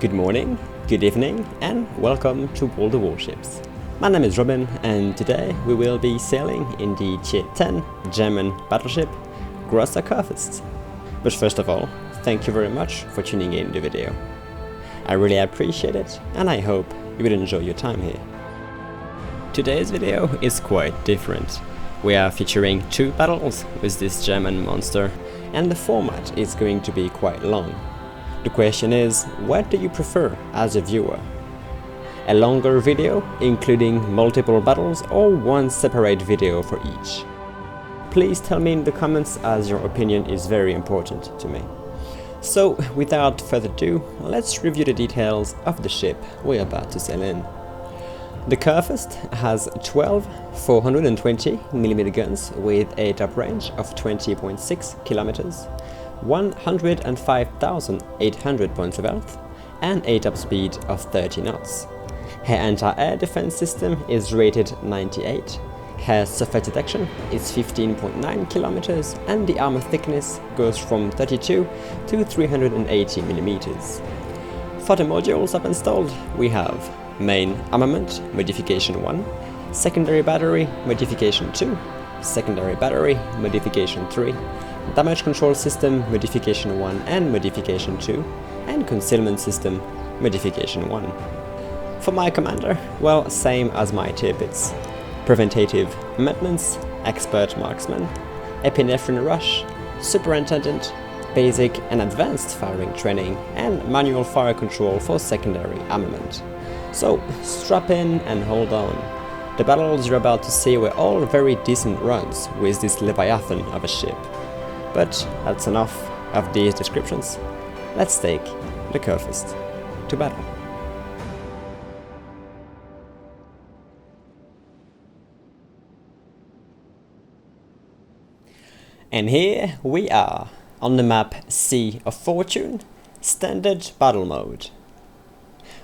Good morning, good evening, and welcome to all the Warships. My name is Robin, and today we will be sailing in the Tier 10 German battleship Kürfurst. But first of all, thank you very much for tuning in the video. I really appreciate it, and I hope you will enjoy your time here. Today's video is quite different. We are featuring two battles with this German monster, and the format is going to be quite long. The question is, what do you prefer as a viewer? A longer video, including multiple battles, or one separate video for each? Please tell me in the comments, as your opinion is very important to me. So, without further ado, let's review the details of the ship we're about to sail in. The Kurfürst has 12 420mm guns with a top range of 20.6 kilometers, 105,800 points of health, and a top speed of 30 knots. Her anti-air defense system is rated 98, her surface detection is 15.9 kilometers, and the armor thickness goes from 32 to 380 millimeters. For the modules up installed, we have main armament modification 1, secondary battery modification 2, secondary battery modification 3, damage control system modification 1 and modification 2, and concealment system modification 1. For my commander, well, same as my tier bits: preventative maintenance, expert marksman, epinephrine rush, superintendent, basic and advanced firing training, and manual fire control for secondary armament. So strap in and hold on. The battles you're about to see were all very decent runs with this leviathan of a ship. But that's enough of these descriptions. Let's take the Kürfurst to battle. And here we are on the map Sea of Fortune, standard battle mode.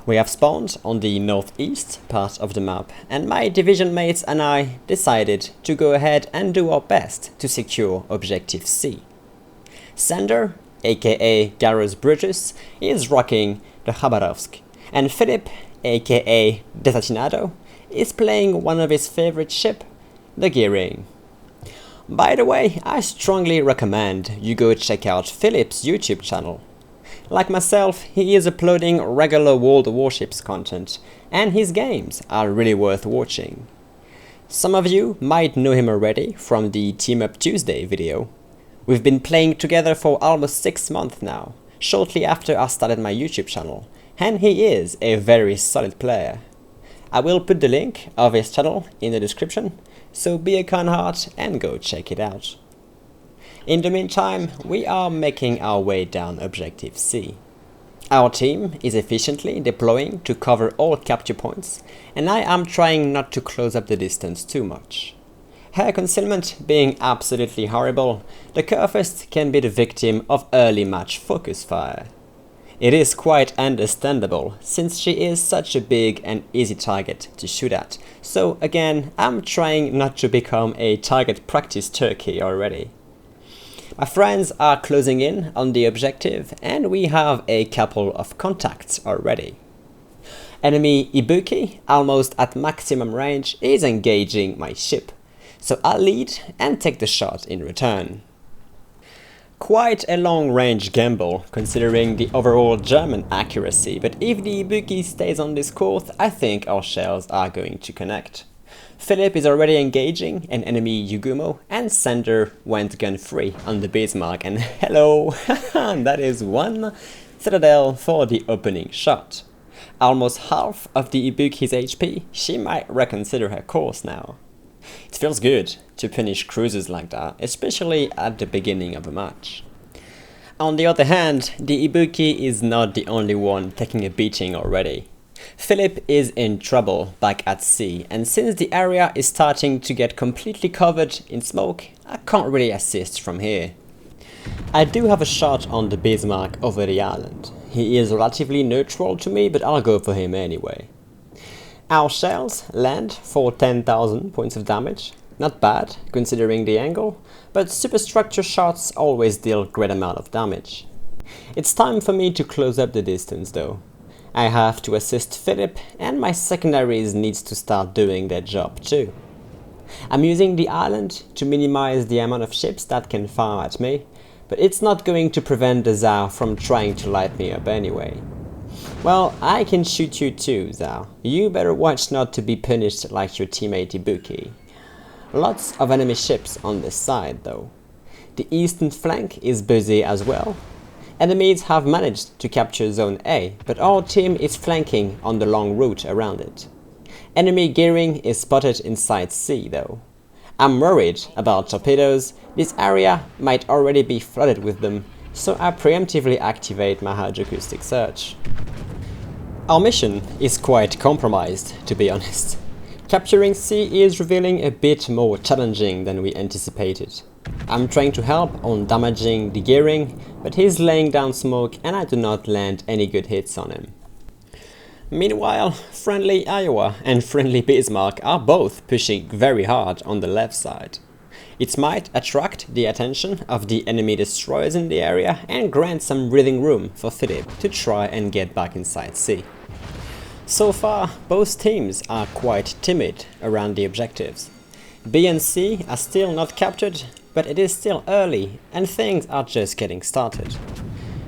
We have spawned on the northeast part of the map, and my division mates and I decided to go ahead and do our best to secure Objective C. Sander, aka Garros Bridges, is rocking the Khabarovsk, and Filipe, aka Desatinado, is playing one of his favorite ship, the Gearing. By the way, I strongly recommend you go check out Filipe's YouTube channel. Like myself, he is uploading regular World of Warships content, and his games are really worth watching. Some of you might know him already from the Team Up Tuesday video. We've been playing together for almost 6 months now, shortly after I started my YouTube channel, and he is a very solid player. I will put the link of his channel in the description, so be a kind heart and go check it out. In the meantime, we are making our way down Objective C. Our team is efficiently deploying to cover all capture points, and I am trying not to close up the distance too much. Her concealment being absolutely horrible, the Kürfurst can be the victim of early match focus fire. It is quite understandable, since she is such a big and easy target to shoot at, so again, I'm trying not to become a target practice turkey already. My friends are closing in on the objective, and we have a couple of contacts already. Enemy Ibuki, almost at maximum range, is engaging my ship, so I'll lead and take the shot in return. Quite a long range gamble considering the overall German accuracy, but if the Ibuki stays on this course, I think our shells are going to connect. Filipe is already engaging an enemy Yugumo, and Sander went gun free on the Bismarck, and hello, that is one citadel for the opening shot. Almost half of the Ibuki's HP, she might reconsider her course now. It feels good to finish cruisers like that, especially at the beginning of a match. On the other hand, the Ibuki is not the only one taking a beating already. Filipe is in trouble back at sea, and since the area is starting to get completely covered in smoke, I can't really assist from here. I do have a shot on the Bismarck over the island. He is relatively neutral to me, but I'll go for him anyway. Our shells land for 10,000 points of damage. Not bad, considering the angle, but superstructure shots always deal great amount of damage. It's time for me to close up the distance though. I have to assist Filipe, and my secondaries needs to start doing their job too. I'm using the island to minimize the amount of ships that can fire at me, but it's not going to prevent the Zhao from trying to light me up anyway. Well, I can shoot you too, Zhao. You better watch not to be punished like your teammate Ibuki. Lots of enemy ships on this side though. The eastern flank is busy as well. Enemies have managed to capture Zone A, but our team is flanking on the long route around it. Enemy gearing is spotted inside C though. I'm worried about torpedoes. This area might already be flooded with them, so I preemptively activate my hydroacoustic search. Our mission is quite compromised, to be honest. Capturing C is revealing a bit more challenging than we anticipated. I'm trying to help on damaging the gearing, but he's laying down smoke and I do not land any good hits on him. Meanwhile, friendly Iowa and friendly Bismarck are both pushing very hard on the left side. It might attract the attention of the enemy destroyers in the area and grant some breathing room for Filipe to try and get back inside C. So far, both teams are quite timid around the objectives. B and C are still not captured, but it is still early and things are just getting started.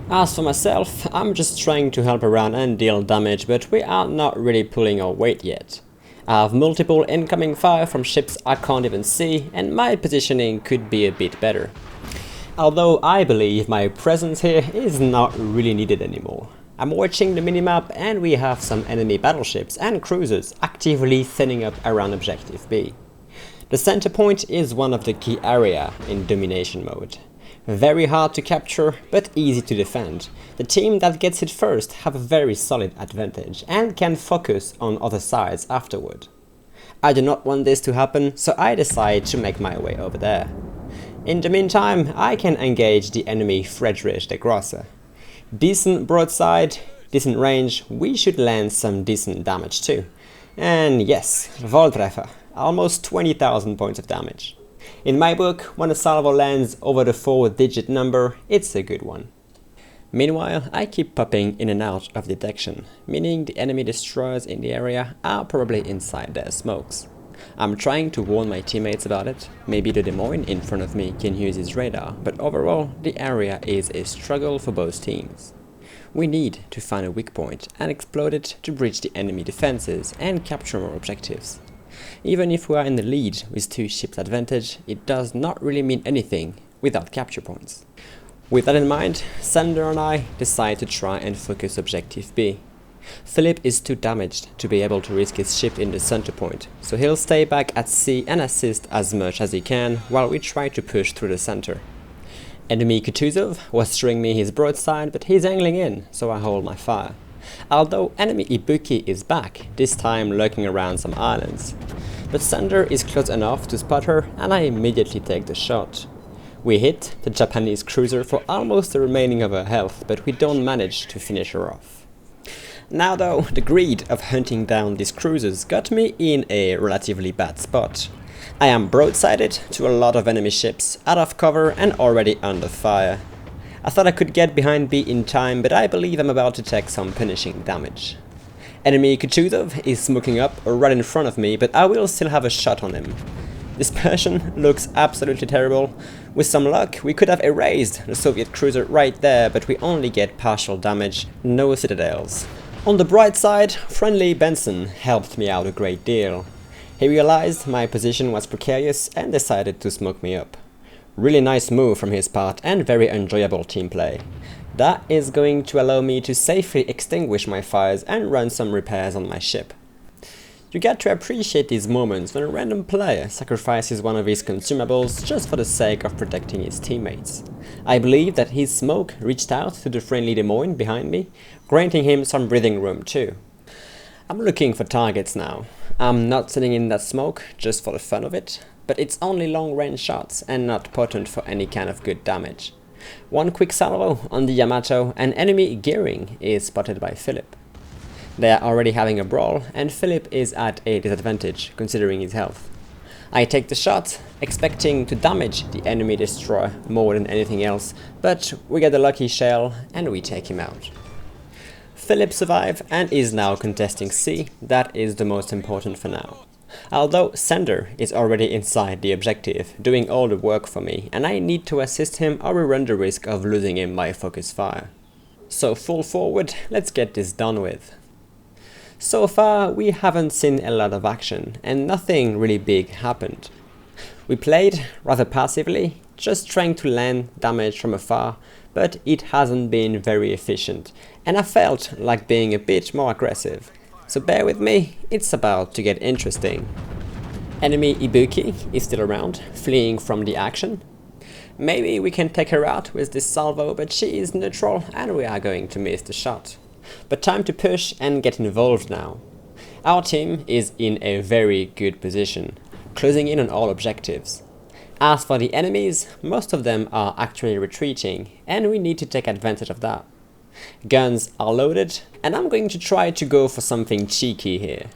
As for myself, I'm just trying to help around and deal damage, but we are not really pulling our weight yet. I have multiple incoming fire from ships I can't even see, and my positioning could be a bit better. Although I believe my presence here is not really needed anymore. I'm watching the minimap and we have some enemy battleships and cruisers actively thinning up around objective B. The center point is one of the key area in domination mode. Very hard to capture, but easy to defend. The team that gets it first have a very solid advantage and can focus on other sides afterward. I do not want this to happen, so I decide to make my way over there. In the meantime, I can engage the enemy Friedrich der Grosse. Decent broadside, decent range, we should land some decent damage too. And yes, Volltreffer, almost 20,000 points of damage. In my book, when a salvo lands over the 4-digit number, it's a good one. Meanwhile, I keep popping in and out of detection, meaning the enemy destroyers in the area are probably inside their smokes. I'm trying to warn my teammates about it. Maybe the Des Moines in front of me can use his radar, but overall the area is a struggle for both teams. We need to find a weak point and explode it to breach the enemy defenses and capture more objectives. Even if we are in the lead with 2 ships advantage, it does not really mean anything without capture points. With that in mind, Sander and I decide to try and focus objective B. Filipe is too damaged to be able to risk his ship in the center point, so he'll stay back at C and assist as much as he can while we try to push through the center. Enemy Kutuzov was showing me his broadside, but he's angling in, so I hold my fire. Although enemy Ibuki is back, this time lurking around some islands. But Sander is close enough to spot her and I immediately take the shot. We hit the Japanese cruiser for almost the remaining of her health, but we don't manage to finish her off. Now though, the greed of hunting down these cruisers got me in a relatively bad spot. I am broadsided to a lot of enemy ships, out of cover and already under fire. I thought I could get behind B in time, but I believe I'm about to take some punishing damage. Enemy Kutuzov is smoking up right in front of me, but I will still have a shot on him. This Persian looks absolutely terrible. With some luck, we could have erased the Soviet cruiser right there, but we only get partial damage, no citadels. On the bright side, friendly Benson helped me out a great deal. He realized my position was precarious and decided to smoke me up. Really nice move from his part and very enjoyable team play. That is going to allow me to safely extinguish my fires and run some repairs on my ship. You get to appreciate these moments when a random player sacrifices one of his consumables just for the sake of protecting his teammates. I believe that his smoke reached out to the friendly Des Moines behind me, granting him some breathing room too. I'm looking for targets now. I'm not sitting in that smoke just for the fun of it, but it's only long-range shots and not potent for any kind of good damage. One quick salvo on the Yamato and enemy gearing is spotted by Filipe. They are already having a brawl and Filipe is at a disadvantage considering his health. I take the shot, expecting to damage the enemy destroyer more than anything else, but we get a lucky shell and we take him out. Filipe survived and is now contesting C. That is the most important for now. Although Sender is already inside the objective, doing all the work for me, and I need to assist him or we run the risk of losing him by focus fire. So full forward, let's get this done with. So far we haven't seen a lot of action and nothing really big happened. We played rather passively, just trying to land damage from afar, but it hasn't been very efficient and I felt like being a bit more aggressive. So bear with me, it's about to get interesting. Enemy Ibuki is still around, fleeing from the action. Maybe we can take her out with this salvo, but she is neutral and we are going to miss the shot. But time to push and get involved now. Our team is in a very good position, closing in on all objectives. As for the enemies, most of them are actually retreating and we need to take advantage of that. Guns are loaded and I'm going to try to go for something cheeky here.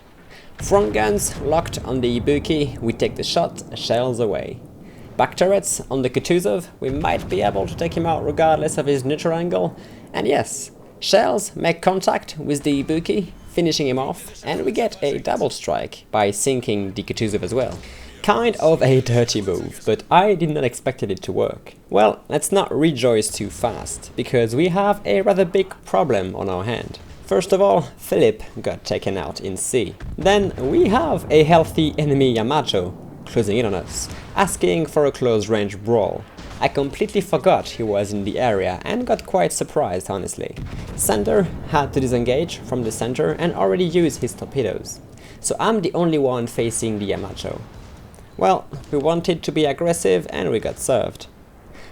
Front guns locked on the Ibuki, we take the shot, shells away. Back turrets on the Kutuzov, we might be able to take him out regardless of his neutral angle. And yes, shells make contact with the Ibuki, finishing him off, and we get a double strike by sinking the Kutuzov as well. Kind of a dirty move, but I did not expect it to work. Well, let's not rejoice too fast, because we have a rather big problem on our hand. First of all, Filipe got taken out in C. Then we have a healthy enemy Yamato closing in on us, asking for a close range brawl. I completely forgot he was in the area and got quite surprised, honestly. Sender had to disengage from the center and already use his torpedoes. So I'm the only one facing the Yamato. Well, we wanted to be aggressive and we got served.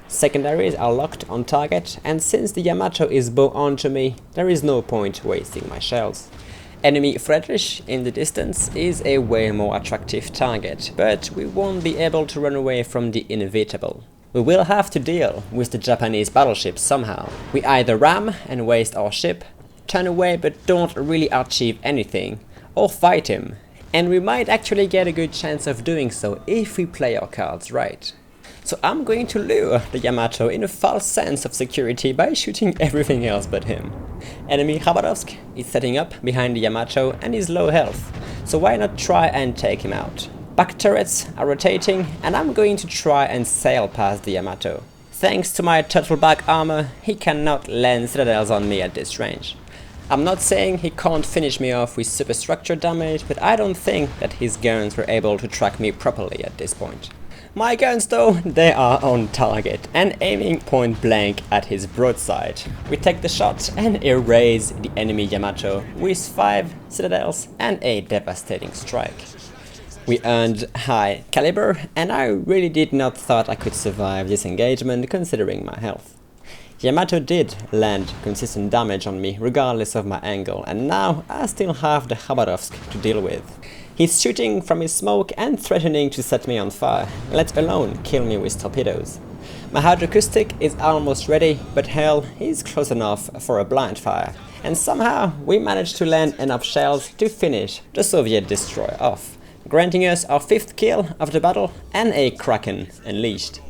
Secondaries are locked on target, and since the Yamato is bow on to me, there is no point wasting my shells. Enemy Friedrich in the distance is a way more attractive target, but we won't be able to run away from the inevitable. We will have to deal with the Japanese battleships somehow. We either ram and waste our ship, turn away but don't really achieve anything, or fight him. And we might actually get a good chance of doing so if we play our cards right. So I'm going to lure the Yamato in a false sense of security by shooting everything else but him. Enemy Khabarovsk is setting up behind the Yamato and is low health, so why not try and take him out. Back turrets are rotating and I'm going to try and sail past the Yamato. Thanks to my turtle back armor, he cannot land citadels on me at this range. I'm not saying he can't finish me off with superstructure damage, but I don't think that his guns were able to track me properly at this point. My guns though, they are on target and aiming point blank at his broadside. We take the shot and erase the enemy Yamato with 5 citadels and a devastating strike. We earned high caliber and I really did not thought I could survive this engagement considering my health. Yamato did land consistent damage on me regardless of my angle, and now I still have the Khabarovsk to deal with. He's shooting from his smoke and threatening to set me on fire, let alone kill me with torpedoes. My hydroacoustic is almost ready, but hell, he's close enough for a blind fire. And somehow we managed to land enough shells to finish the Soviet destroyer off, granting us our 5th kill of the battle and a Kraken unleashed.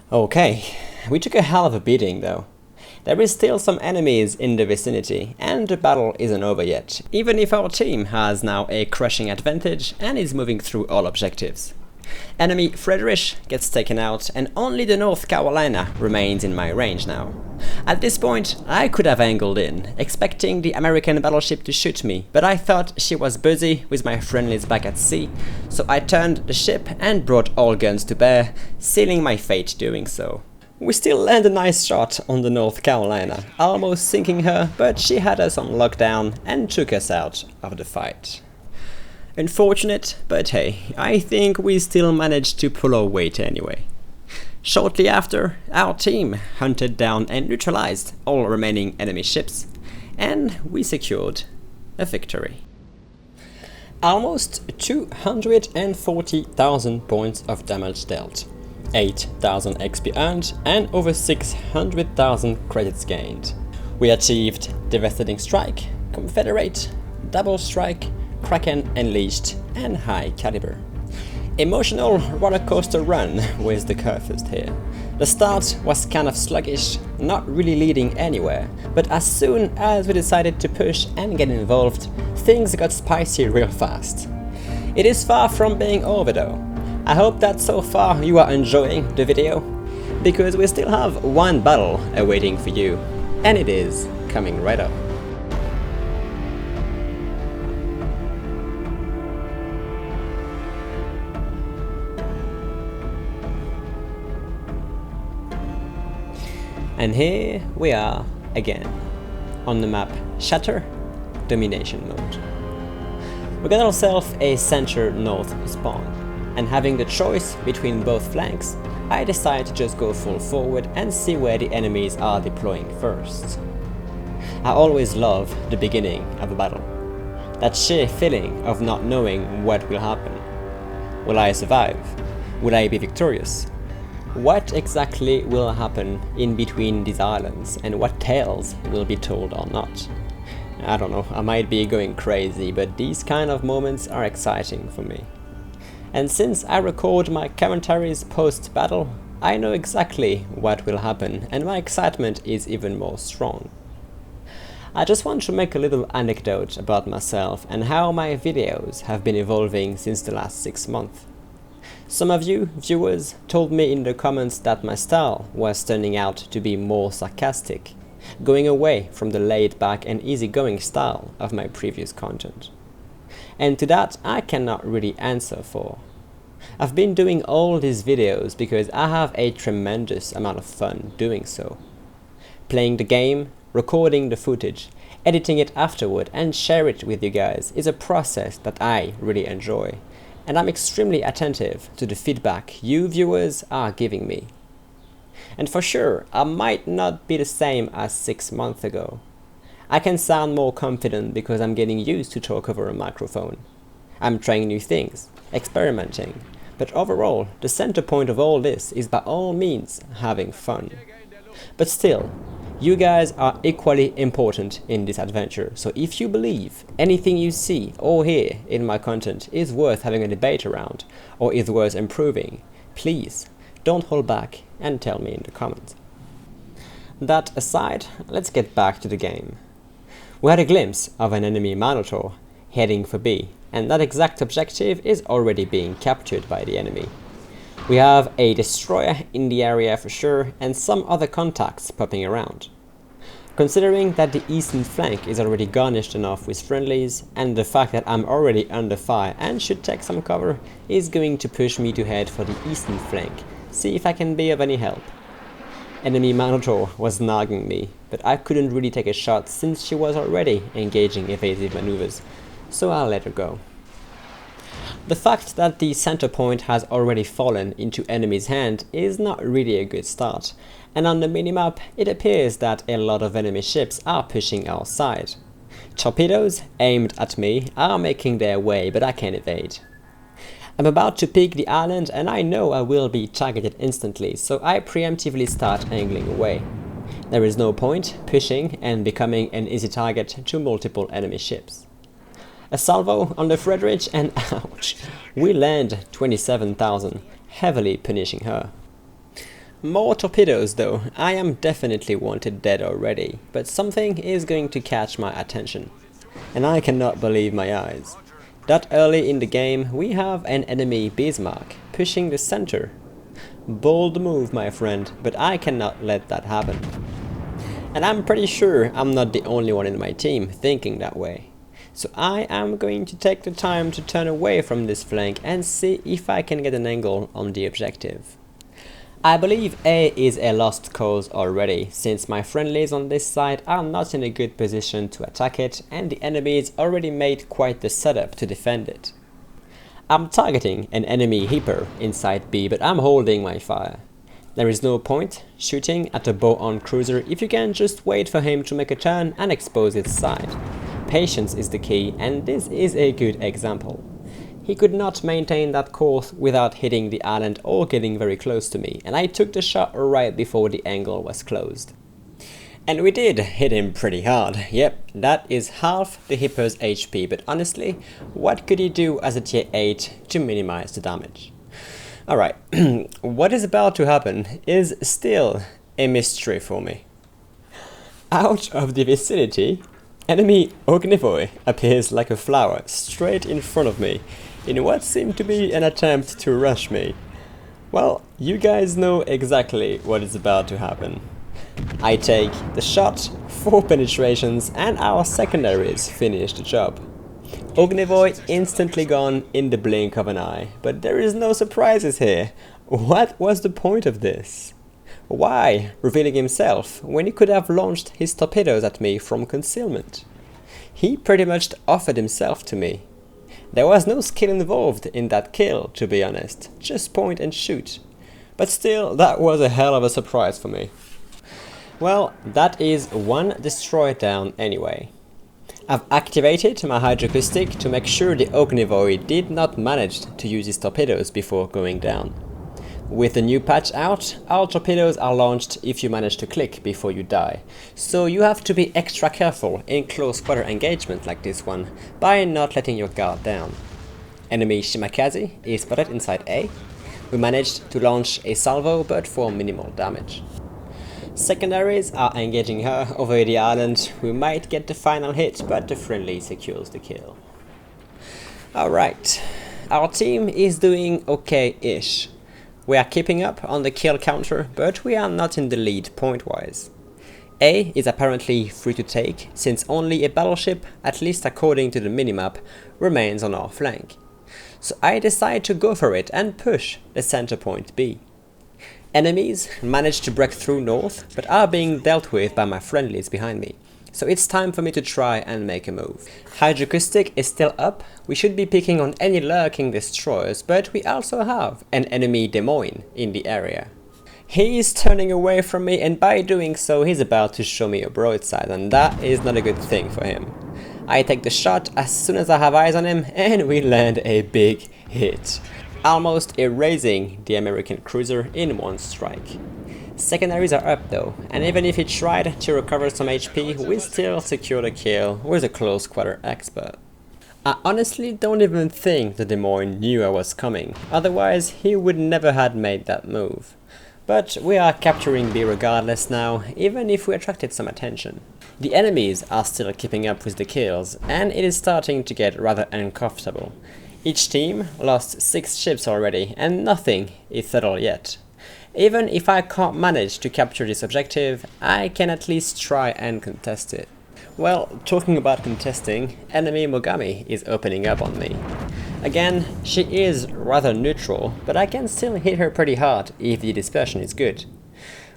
Okay. We took a hell of a beating though. There is still some enemies in the vicinity and the battle isn't over yet, even if our team has now a crushing advantage and is moving through all objectives. Enemy Friedrich gets taken out and only the North Carolina remains in my range now. At this point I could have angled in, expecting the American battleship to shoot me, but I thought she was busy with my friendlies back at sea, so I turned the ship and brought all guns to bear, sealing my fate doing so. We still land a nice shot on the North Carolina, almost sinking her, but she had us on lockdown and took us out of the fight. Unfortunate, but hey, I think we still managed to pull our weight anyway. Shortly after, our team hunted down and neutralized all remaining enemy ships, and we secured a victory. Almost 240,000 points of damage dealt, 8,000 XP earned, and over 600,000 credits gained. We achieved Devastating Strike, Confederate, Double Strike, Kraken Unleashed, and High Caliber. Emotional rollercoaster run with the Kürfurst here. The start was kind of sluggish, not really leading anywhere, but as soon as we decided to push and get involved, things got spicy real fast. It is far from being over though. I hope that so far you are enjoying the video, because we still have one battle awaiting for you, and it is coming right up. And here we are again, on the map Shatter Domination Mode. We got ourselves a center north spawn, and having the choice between both flanks, I decided to just go full forward and see where the enemies are deploying first. I always love the beginning of a battle, that sheer feeling of not knowing what will happen. Will I survive? Will I be victorious? What exactly will happen in between these islands, and what tales will be told or not? I don't know, I might be going crazy, but these kind of moments are exciting for me. And since I record my commentaries post-battle, I know exactly what will happen, and my excitement is even more strong. I just want to make a little anecdote about myself and how my videos have been evolving since the last 6 months. Some of you viewers told me in the comments that my style was turning out to be more sarcastic, going away from the laid-back and easygoing style of my previous content. And to that I cannot really answer for. I've been doing all these videos because I have a tremendous amount of fun doing so. Playing the game, recording the footage, editing it afterward and share it with you guys is a process that I really enjoy. And I'm extremely attentive to the feedback you viewers are giving me. And for sure, I might not be the same as 6 months ago. I can sound more confident because I'm getting used to talk over a microphone. I'm trying new things, experimenting, but overall, the center point of all this is by all means having fun. But still, you guys are equally important in this adventure, so if you believe anything you see or hear in my content is worth having a debate around, or is worth improving, please don't hold back and tell me in the comments. That aside, let's get back to the game. We had a glimpse of an enemy Minotaur heading for B, and that exact objective is already being captured by the enemy. We have a destroyer in the area for sure, and some other contacts popping around. Considering that the eastern flank is already garnished enough with friendlies, and the fact that I'm already under fire and should take some cover is going to push me to head for the eastern flank, see if I can be of any help. Enemy Minotaur was nagging me, but I couldn't really take a shot since she was already engaging evasive maneuvers, so I'll let her go. The fact that the center point has already fallen into enemy's hand is not really a good start, and on the minimap it appears that a lot of enemy ships are pushing our side. Torpedoes aimed at me are making their way, but I can evade. I'm about to peek the island and I know I will be targeted instantly, so I preemptively start angling away. There is no point pushing and becoming an easy target to multiple enemy ships. A salvo on the Frederick and ouch, we land 27,000, heavily punishing her. More torpedoes though, I am definitely wanted dead already, but something is going to catch my attention. And I cannot believe my eyes. That early in the game we have an enemy Bismarck pushing the center. Bold move my friend, but I cannot let that happen. And I'm pretty sure I'm not the only one in my team thinking that way. So I am going to take the time to turn away from this flank and see if I can get an angle on the objective. I believe A is a lost cause already, since my friendlies on this side are not in a good position to attack it and the enemies already made quite the setup to defend it. I'm targeting an enemy Reaper inside B, but I'm holding my fire. There is no point shooting at a bow-on cruiser if you can just wait for him to make a turn and expose its side. Patience is the key, and this is a good example. He could not maintain that course without hitting the island or getting very close to me, and I took the shot right before the angle was closed. And we did hit him pretty hard. Yep, that is half the Hippo's HP, but honestly, what could he do as a tier 8 to minimize the damage? Alright, what is about to happen is still a mystery for me. Out of the vicinity, enemy Ognivoi appears like a flower straight in front of me, in what seemed to be an attempt to rush me. Well, you guys know exactly what is about to happen. I take the shot, 4 penetrations, and our secondaries finish the job. Ognivoi instantly gone in the blink of an eye, but there is no surprises here. What was the point of this? Why revealing himself when he could have launched his torpedoes at me from concealment? He pretty much offered himself to me. There was no skill involved in that kill, to be honest, just point and shoot. But still, that was a hell of a surprise for me. Well, that is 1 destroyer down anyway. I've activated my hydroacoustic to make sure the Ognivoi did not manage to use his torpedoes before going down. With the new patch out, all torpedoes are launched if you manage to click before you die, so you have to be extra careful in close quarter engagement like this one by not letting your guard down. Enemy Shimakaze is spotted inside A. We managed to launch a salvo but for minimal damage. Secondaries are engaging her over the island. We might get the final hit, but the friendly secures the kill. Alright, our team is doing okay-ish. We are keeping up on the kill counter, but we are not in the lead point-wise. A is apparently free to take, since only a battleship, at least according to the minimap, remains on our flank. So I decide to go for it and push the center point B. Enemies manage to break through north, but are being dealt with by my friendlies behind me. So it's time for me to try and make a move. Hydroacoustic is still up. We should be picking on any lurking destroyers, but we also have an enemy Des Moines in the area. He is turning away from me, and by doing so he's about to show me a broadside, and that is not a good thing for him. I take the shot as soon as I have eyes on him, and we land a big hit, almost erasing the American cruiser in 1 strike. Secondaries are up though, and even if he tried to recover some HP, we still secure the kill with a close quarter expert. I honestly don't even think the Des Moines knew I was coming, otherwise he would never have made that move. But we are capturing B regardless now, even if we attracted some attention. The enemies are still keeping up with the kills, and it is starting to get rather uncomfortable. Each team lost 6 ships already, and nothing is settled yet. Even if I can't manage to capture this objective, I can at least try and contest it. Well, talking about contesting, enemy Mogami is opening up on me. Again, she is rather neutral, but I can still hit her pretty hard if the dispersion is good.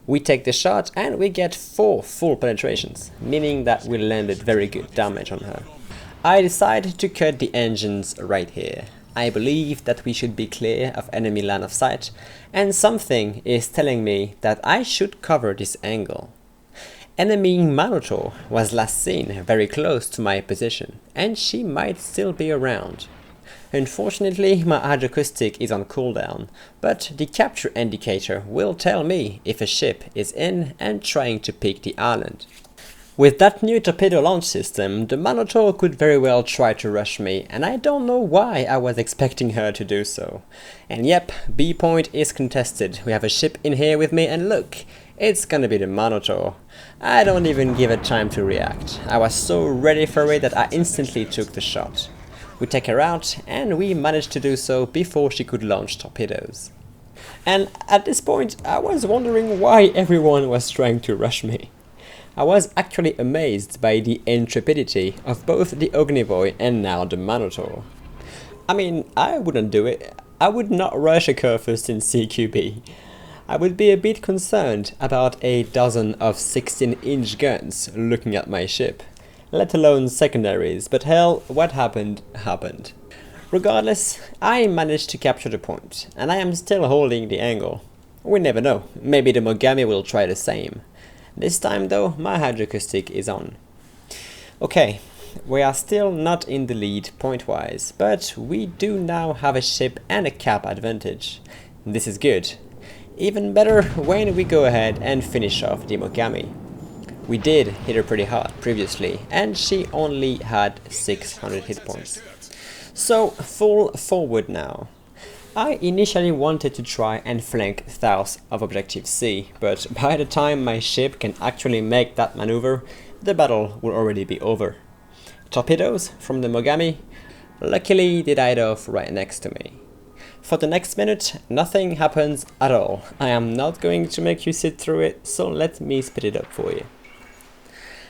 We take the shot and we get 4 full penetrations, meaning that we landed very good damage on her. I decide to cut the engines right here. I believe that we should be clear of enemy line of sight, and something is telling me that I should cover this angle. Enemy Minotaur was last seen very close to my position, and she might still be around. Unfortunately, my hydroacoustic is on cooldown, but the capture indicator will tell me if a ship is in and trying to pick the island. With that new torpedo launch system, the Minotaur could very well try to rush me, and I don't know why I was expecting her to do so. And yep, B point is contested. We have a ship in here with me, and look, it's gonna be the Minotaur. I don't even give it time to react. I was so ready for it that I instantly took the shot. We take her out, and we managed to do so before she could launch torpedoes. And at this point, I was wondering why everyone was trying to rush me. I was actually amazed by the intrepidity of both the Ognivoi and now the Minotaur. I mean, I wouldn't do it. I would not rush a Kürfurst in CQB. I would be a bit concerned about a dozen of 16-inch guns looking at my ship, let alone secondaries, but hell, what happened, happened. Regardless, I managed to capture the point, and I am still holding the angle. We never know, maybe the Mogami will try the same. This time though, my hydroacoustic is on. Okay, we are still not in the lead point-wise, but we do now have a ship and a cap advantage. This is good. Even better when we go ahead and finish off the Mogami. We did hit her pretty hard previously, and she only had 600 hit points. So, full forward now. I initially wanted to try and flank south of Objective C, but by the time my ship can actually make that maneuver, the battle will already be over. Torpedoes from the Mogami, luckily they died off right next to me. For the next minute, nothing happens at all. I am not going to make you sit through it, so let me speed it up for you.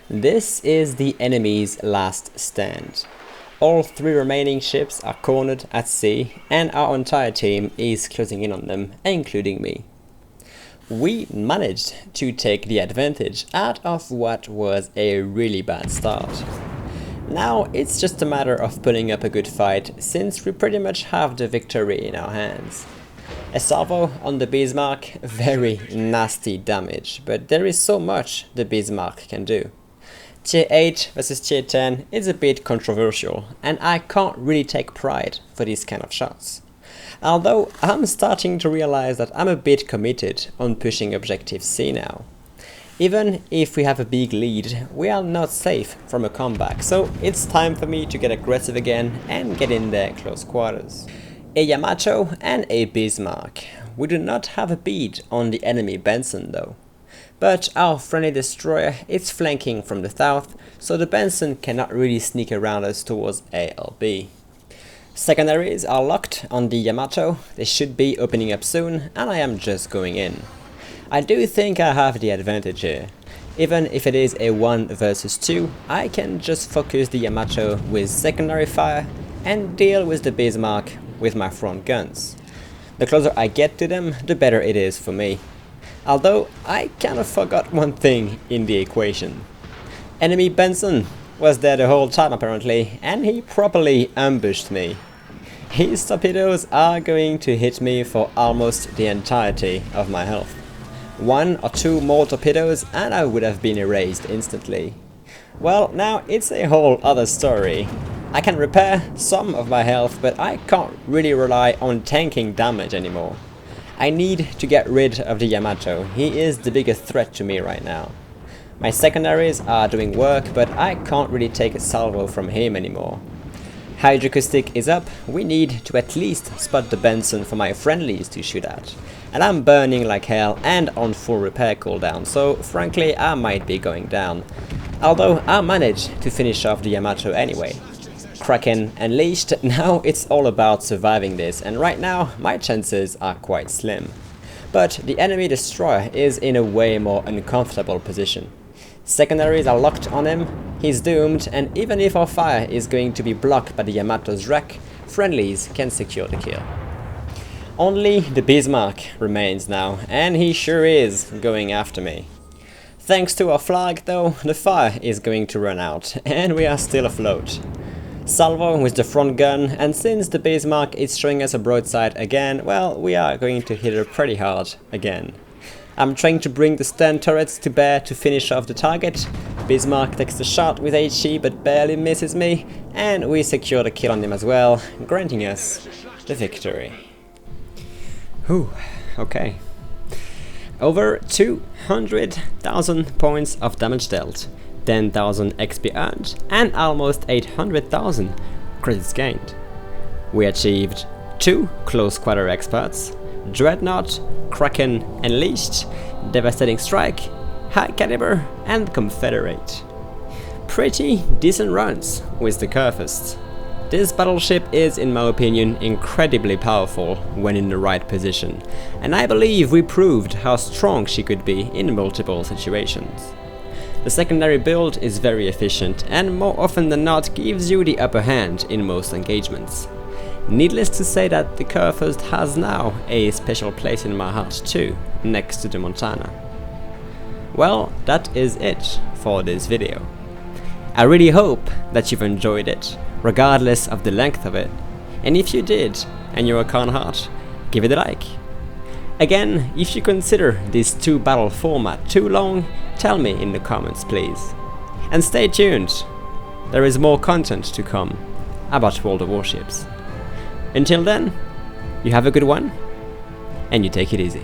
This is the enemy's last stand. All 3 remaining ships are cornered at sea, and our entire team is closing in on them, including me. We managed to take the advantage out of what was a really bad start. Now it's just a matter of putting up a good fight, since we pretty much have the victory in our hands. A salvo on the Bismarck, very nasty damage, but there is so much the Bismarck can do. Tier 8 versus Tier 10 is a bit controversial, and I can't really take pride for these kind of shots. Although I'm starting to realize that I'm a bit committed on pushing Objective C now. Even if we have a big lead, we are not safe from a comeback, so it's time for me to get aggressive again and get in there close quarters. A Yamato and a Bismarck. We do not have a bead on the enemy Benson though. But our friendly destroyer is flanking from the south, so the Benson cannot really sneak around us towards ALB. Secondaries are locked on the Yamato, they should be opening up soon, and I am just going in. I do think I have the advantage here. Even if it is a 1 versus 2, I can just focus the Yamato with secondary fire and deal with the Bismarck with my front guns. The closer I get to them, the better it is for me. Although, I kind of forgot one thing in the equation. Enemy Benson was there the whole time apparently, and he properly ambushed me. His torpedoes are going to hit me for almost the entirety of my health. 1 or 2 more torpedoes and I would have been erased instantly. Well, now it's a whole other story. I can repair some of my health, but I can't really rely on tanking damage anymore. I need to get rid of the Yamato, he is the biggest threat to me right now. My secondaries are doing work, but I can't really take a salvo from him anymore. Hydroacoustic is up, we need to at least spot the Benson for my friendlies to shoot at. And I'm burning like hell and on full repair cooldown, so frankly I might be going down. Although I managed to finish off the Yamato anyway. Kraken unleashed, now it's all about surviving this, and right now my chances are quite slim. But the enemy destroyer is in a way more uncomfortable position. Secondaries are locked on him, he's doomed, and even if our fire is going to be blocked by the Yamato's wreck, friendlies can secure the kill. Only the Bismarck remains now, and he sure is going after me. Thanks to our flag though, the fire is going to run out, and we are still afloat. Salvo with the front gun, and since the Bismarck is showing us a broadside again, well, we are going to hit her pretty hard again. I'm trying to bring the stern turrets to bear to finish off the target. Bismarck takes the shot with HE but barely misses me, and we secure the kill on him as well, granting us the victory. Whew, okay. Over 200,000 points of damage dealt, 10,000 XP earned, and almost 800,000 credits gained. We achieved 2 close quarter experts, Dreadnought, Kraken Unleashed, Devastating Strike, High Caliber, and Confederate. Pretty decent runs with the Kürfurst. This battleship is, in my opinion, incredibly powerful when in the right position, and I believe we proved how strong she could be in multiple situations. The secondary build is very efficient and more often than not gives you the upper hand in most engagements. Needless to say that the Kürfurst has now a special place in my heart too, next to the Montana. Well, that is it for this video. I really hope that you've enjoyed it, regardless of the length of it, and if you did, and you're a kind heart, give it a like. Again, if you consider this 2 battle format too long, tell me in the comments please. And stay tuned, there is more content to come about World of Warships. Until then, you have a good one, and you take it easy.